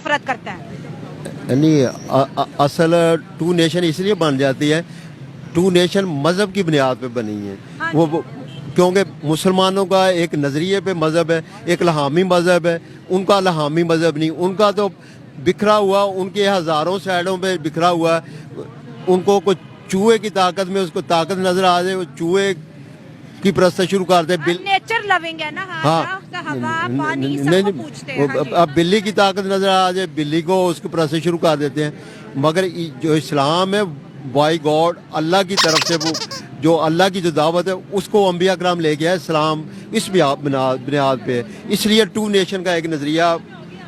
नफरत करता है? नहीं, असल टू नेशन इसलिए बन जाती है, टू नेशन मज़हब की बुनियाद पे बनी है। हाँ वो क्योंकि मुसलमानों का एक नज़रिए पे मज़हब है, एक लहामी मज़हब है, उनका लहामी मज़हब नहीं, उनका तो बिखरा हुआ, उनके हज़ारों साइडों पे बिखरा हुआ है। उनको कुछ चूहे की ताकत में उसको ताकत नज़र आ जाए, वो चूहे की परस्त शुरू कर दे। नेचर लविंग है ना, हाँ, हवा पानी सबको पूछते हैं। हाँ जी। अब बिल्ली की ताकत नजर आ जाए, बिल्ली को उसको परस्त शुरू कर देते हैं। मगर जो इस्लाम है, बाय गॉड, अल्लाह की तरफ से, वो जो अल्लाह की जो दावत है उसको अंबिया कराम लेके आए। इस्लाम इस बुनियाद पे, इसलिए टू नेशन का एक नज़रिया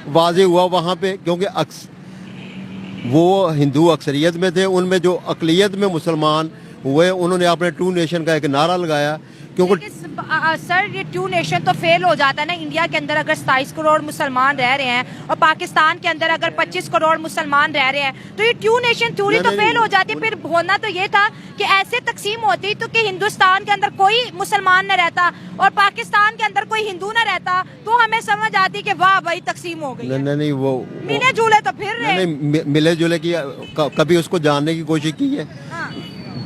वाजे हुआ वहाँ पे, क्योंकि वो हिंदू अक्सरियत में थे, उनमें जो अकलियत में मुसलमान हुए, उन्होंने अपने टू नेशन का एक नारा लगाया। क्योंकि सर ये टू नेशन तो फेल हो जाता है ना। इंडिया के अंदर अगर 27 करोड़ मुसलमान रह रहे हैं और पाकिस्तान के अंदर अगर 25 करोड़ मुसलमान रह रहे हैं, तो ये टू नेशन थ्योरी तो फेल हो जाती। फिर होना तो ये था कि ऐसे तकसीम होती तो कि हिंदुस्तान के अंदर कोई मुसलमान न रहता और पाकिस्तान के अंदर कोई हिंदू न रहता, तो हमें समझ आती कि वाह भाई तकसीम हो गई। नहीं, वो मिले जुले तो फिर नहीं, मिले जुले की कभी उसको जानने की कोशिश की है। हाँ।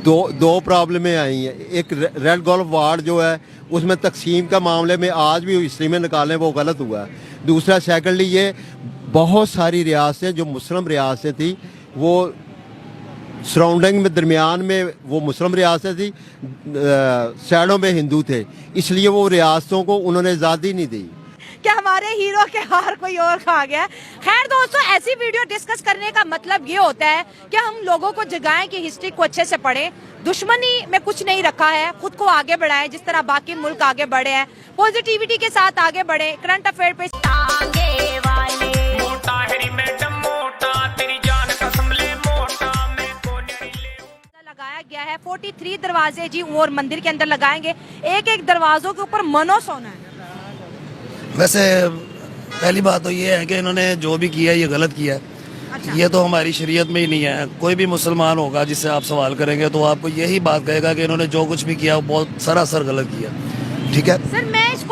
दो प्रॉब्लमें आई हैं। एक रेड गोल्फ वार्ड जो है, उसमें तकसीम का मामले में आज भी हिस्ट्री में निकालें वो गलत हुआ है। दूसरा, सेकंडली, ये बहुत सारी रियासतें जो मुस्लिम रियासतें थी, वो सराउंडिंग में दरमियान में वो मुस्लिम रियासतें थी, साइडों में हिंदू थे, इसलिए वो रियासतों को उन्होंने आज़ादी नहीं दी। कि हमारे हीरो के हार कोई और खा गया। खैर दोस्तों, ऐसी वीडियो डिस्कस करने का मतलब ये होता है कि हम लोगों को जगाएं कि हिस्ट्री को अच्छे से पढ़ें। दुश्मनी में कुछ नहीं रखा है, खुद को आगे बढ़ाएं जिस तरह बाकी मुल्क आगे बढ़े हैं। पॉजिटिविटी के साथ आगे बढ़े। करंट अफेयर पे लगाया गया है 43 दरवाजे जी, और मंदिर के अंदर लगाएंगे। एक एक दरवाजों के ऊपर मनो सोना है। वैसे पहली बात तो ये है कि इन्होंने जो भी किया है ये गलत किया है। अच्छा। ये तो हमारी शरीयत में ही नहीं है। कोई भी मुसलमान होगा जिससे आप सवाल करेंगे तो आपको यही बात कहेगा कि इन्होंने जो कुछ भी किया वो बहुत सरासर गलत किया। ठीक है सर,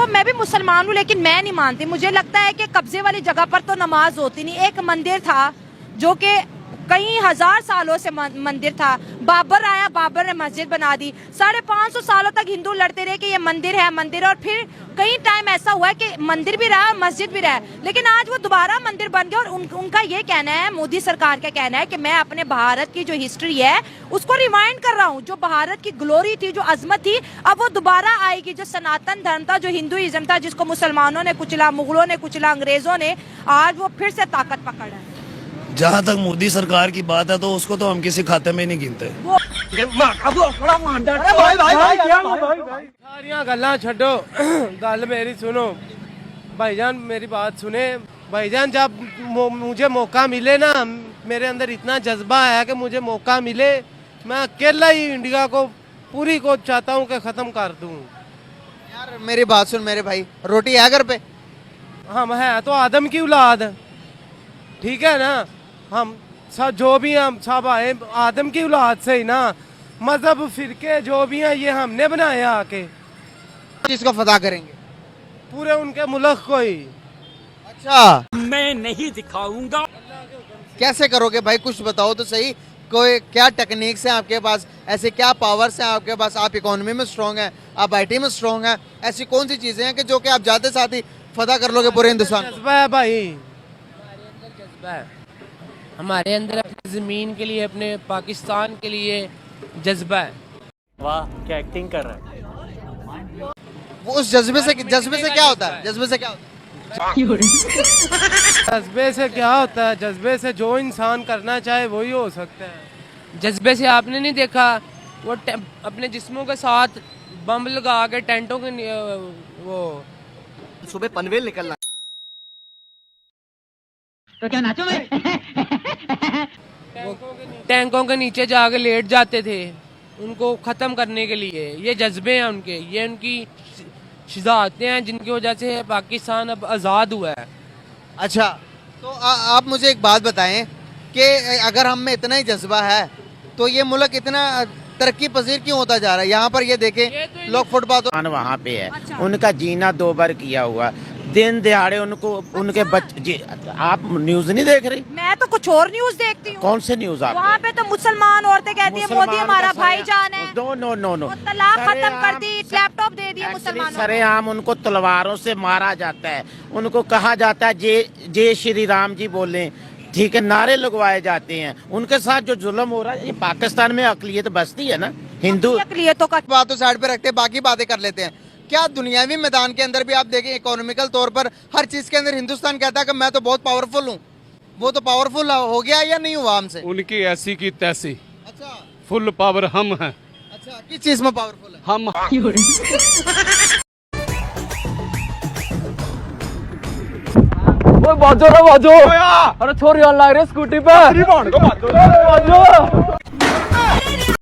मैं भी मुसलमान हूँ लेकिन मैं नहीं मानती। मुझे लगता है कि कब्जे वाली जगह पर तो नमाज होती नहीं। एक मंदिर था जो कि कई हजार सालों से मंदिर था, बाबर आया, बाबर ने मस्जिद बना दी। 550 सालों तक हिंदू लड़ते रहे कि ये मंदिर है मंदिर, और फिर कई टाइम ऐसा हुआ है कि मंदिर भी रहा मस्जिद भी रहा, लेकिन आज वो दोबारा मंदिर बन गया। और उनका ये कहना है, मोदी सरकार का कहना है कि मैं अपने भारत की जो हिस्ट्री है उसको रिवाइंड कर रहा हूँ। जो भारत की ग्लोरी थी, जो अजमत थी, अब वो दोबारा आएगी। जो सनातन धर्म था, जो हिंदुइज्म था, जिसको मुसलमानों ने कुचला, मुगलों ने कुचला, अंग्रेजों ने, आज वो फिर से ताकत पकड़ा है। जहाँ तक मोदी सरकार की बात है तो उसको तो हम किसी खाते में नहीं गिनते। सारियां गल्लां छड्डो, गल मेरी सुनो भाईजान, मेरी बात सुने भाईजान। जब मुझे मौका मिले ना, मेरे अंदर इतना जज्बा है कि मुझे मौका मिले, मैं अकेला ही इंडिया को पूरी को चाहता हूँ कि ख़त्म कर दूँ। यार मेरी बात सुन मेरे भाई, रोटी है घर पे? हम है तो आदम की औलाद, ठीक है ना। हम सब जो भी हम सब आए आदम की औलाद से ही ना। मजहब फिरके जो भी हैं ये हमने बनाए आके। इसको फतह करेंगे पूरे उनके मुल्क को ही। अच्छा, मैं नहीं दिखाऊंगा। कैसे करोगे भाई, कुछ बताओ तो सही। कोई क्या टेक्निक्स हैं आपके पास, ऐसे क्या पावर्स हैं आपके पास? आप इकोनॉमी में स्ट्रॉन्ग हैं, आप आईटी में स्ट्रॉन्ग हैं, ऐसी कौन सी चीजें हैं कि जो कि आप जाते साथ ही फतह कर लोगे पूरे हिंदुस्तान को? जज्बा है भाई, जज्बा है हमारे अंदर, अपनी ज़मीन के लिए, अपने पाकिस्तान के लिए जज्बा है। वाह क्या एक्टिंग कर रहा है। वो उस जज्बे से क्या होता है? जज्बे से क्या होता है? जज्बे से क्या होता है? जज्बे से जो इंसान करना चाहे वही हो सकता है। जज्बे से आपने नहीं देखा वो अपने जिस्मों के साथ बम लगा के टेंटों के वो सुबह पनवेल निकलना तो क्या नाचो मैं टैंकों के नीचे जाके लेट जाते थे उनको ख़त्म करने के लिए। ये जज्बे हैं उनके, ये उनकी शजाअतें हैं जिनकी वजह से पाकिस्तान अब आज़ाद हुआ है। अच्छा, तो आप मुझे एक बात बताएं कि अगर हम में इतना ही जज्बा है तो ये मुल्क इतना तरक्की पजीर क्यों होता जा रहा है? यहाँ पर ये देखें, लोग फुटपाथ वहाँ पे है। अच्छा। उनका जीना 2 बार किया हुआ, दिन दिहाड़े उनको उनके बच्चे जी, आप न्यूज नहीं देख रही? मैं तो कुछ और न्यूज देखती हूँ। कौन से न्यूज आप? वहाँ पे तो मुसलमान औरतें कहती है मोदी हमारा भाईजान है, नो नो नो नो, वो तलाक खत्म कर दी, लैपटॉप दे दिए मुसलमानों को। सरेआम उनको तलवारों से मारा जाता है, उनको कहा जाता है जय श्री राम जी बोले, ठीक है, नारे लगवाए जाते हैं। उनके साथ जो जुल्म हो रहा है, ये पाकिस्तान में अकलियत बसती है ना, हिंदू अकलियतों का बात तो साइड पे रखते हैं, बाकी बातें कर लेते हैं। क्या दुनियावी मैदान के अंदर भी आप देखें, इकोनॉमिकल तौर पर हर चीज के अंदर हिंदुस्तान कहता है कि मैं तो बहुत पावरफुल हूँ, वो तो पावरफुल हो गया या नहीं हुआ हमसे? उनकी ऐसी की तैसी, अच्छा फुल पावर हम हैं। अच्छा, किस चीज में पावरफुल है? हम बाजो अरे छोरी लग रही स्कूटी पे